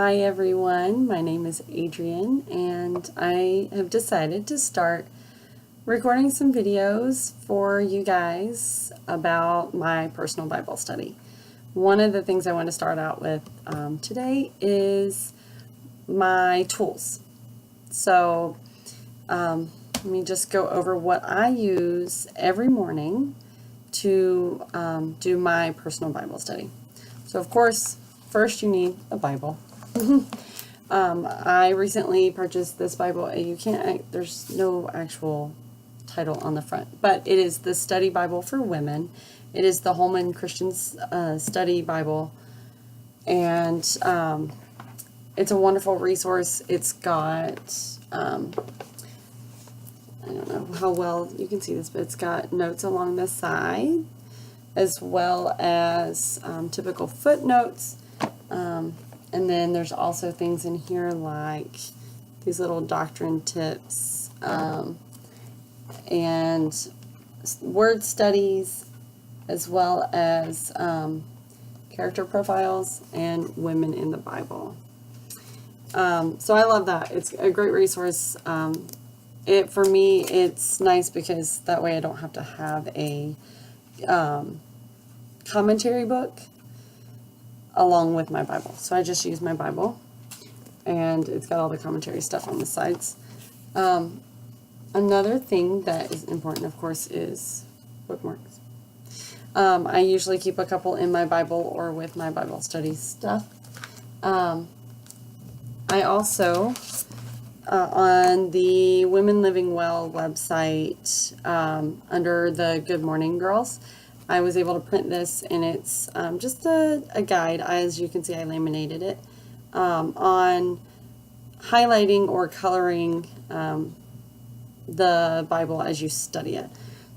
Hi everyone, my name is Adrienne and I have decided to start recording some videos for you guys about my personal Bible study. One of the things I want to start out with today is my tools. So let me just go over what I use every morning to do my personal Bible study. So of course, first you need a Bible. I recently purchased this Bible. There's no actual title on the front, but it is the Study Bible for Women. It is the Holman Christian Study Bible, and it's a wonderful resource. It's got, I don't know how well you can see this, but it's got notes along the side, as well as typical footnotes. And then there's also things in here like these little doctrine tips and word studies, as well as character profiles and women in the Bible. So I love that. It's a great resource. For me, it's nice because that way I don't have to have a commentary book along with my Bible. So I just use my Bible, and it's got all the commentary stuff on the sides. Another thing that is important, of course, is bookmarks. I usually keep a couple in my Bible or with my Bible study stuff. I also, on the Women Living Well website, under the Good Morning Girls, I was able to print this, and it's just a guide. As you can see, I laminated it on highlighting or coloring the Bible as you study it.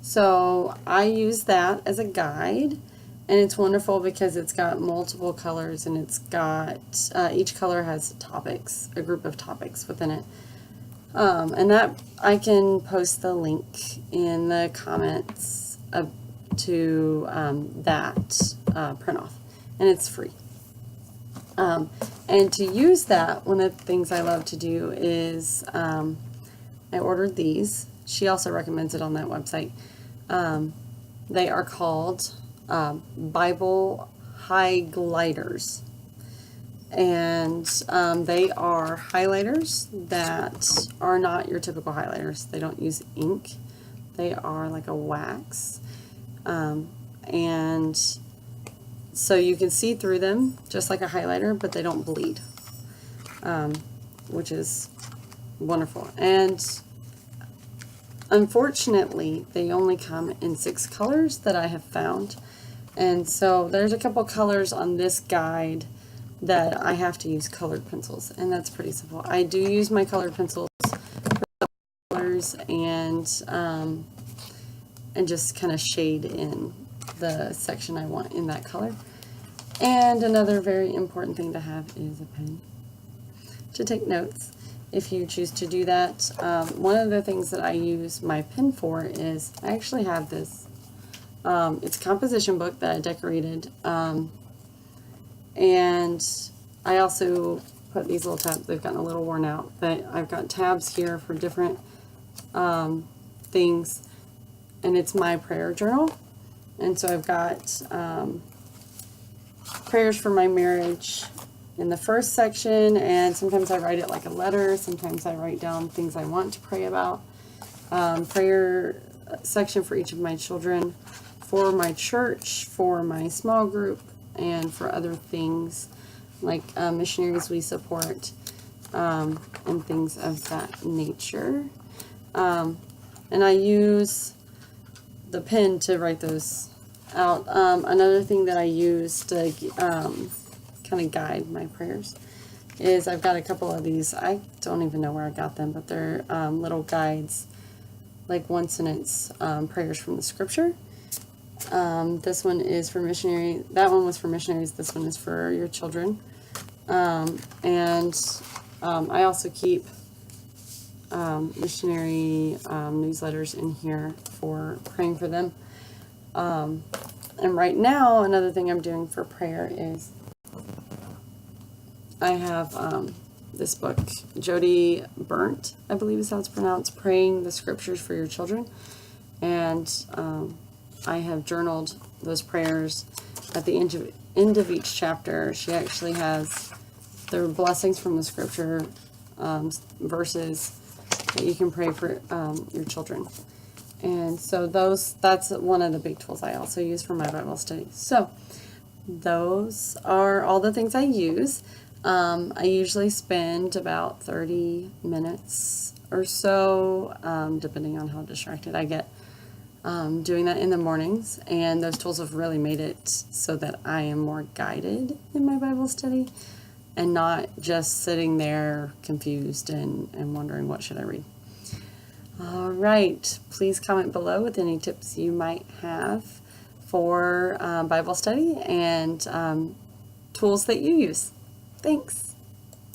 So I use that as a guide, and it's wonderful because it's got multiple colors, and it's got each color has topics, a group of topics within it. And that I can post the link in the comments to that print off, and it's free. And to use that, one of the things I love to do is I ordered these. She also recommends it on that website. They are called Bible Highlighters, and they are highlighters that are not your typical highlighters. They don't use ink. They are like a wax. And so you can see through them just like a highlighter, but they don't bleed, which is wonderful. And unfortunately, they only come in 6 colors that I have found. And so there's a couple colors on this guide that I have to use colored pencils, and that's pretty simple. I do use my colored pencils for colors and just kind of shade in the section I want in that color. And another very important thing to have is a pen to take notes if you choose to do that. One of the things that I use my pen for is I actually have this. It's a composition book that I decorated, and I also put these little tabs. They've gotten a little worn out, but I've got tabs here for different things. And it's my prayer journal. And so I've got prayers for my marriage in the first section, and sometimes I write it like a letter. Sometimes I write down things I want to pray about. Prayer section for each of my children, for my church, for my small group, and for other things like missionaries we support, and things of that nature. And I use the pen to write those out. Another thing that I use to kind of guide my prayers is I've got a couple of these. I don't even know where I got them, but they're little guides, like one sentence prayers from the scripture. This one is for missionary. That one was for missionaries. This one is for your children. And I also keep missionary newsletters in here for praying for them. And right now, another thing I'm doing for prayer is I have this book, Jody Burnt, I believe is how it's pronounced, Praying the Scriptures for Your Children. And I have journaled those prayers at the end of each chapter. She actually has the blessings from the scripture verses that you can pray for your children. And so that's one of the big tools I also use for my Bible study. So those are all the things I use. I usually spend about 30 minutes or so, depending on how distracted I get, doing that in the mornings. And those tools have really made it so that I am more guided in my Bible study and not just sitting there confused and wondering what should I read. All right, please comment below with any tips you might have for Bible study and tools that you use. Thanks.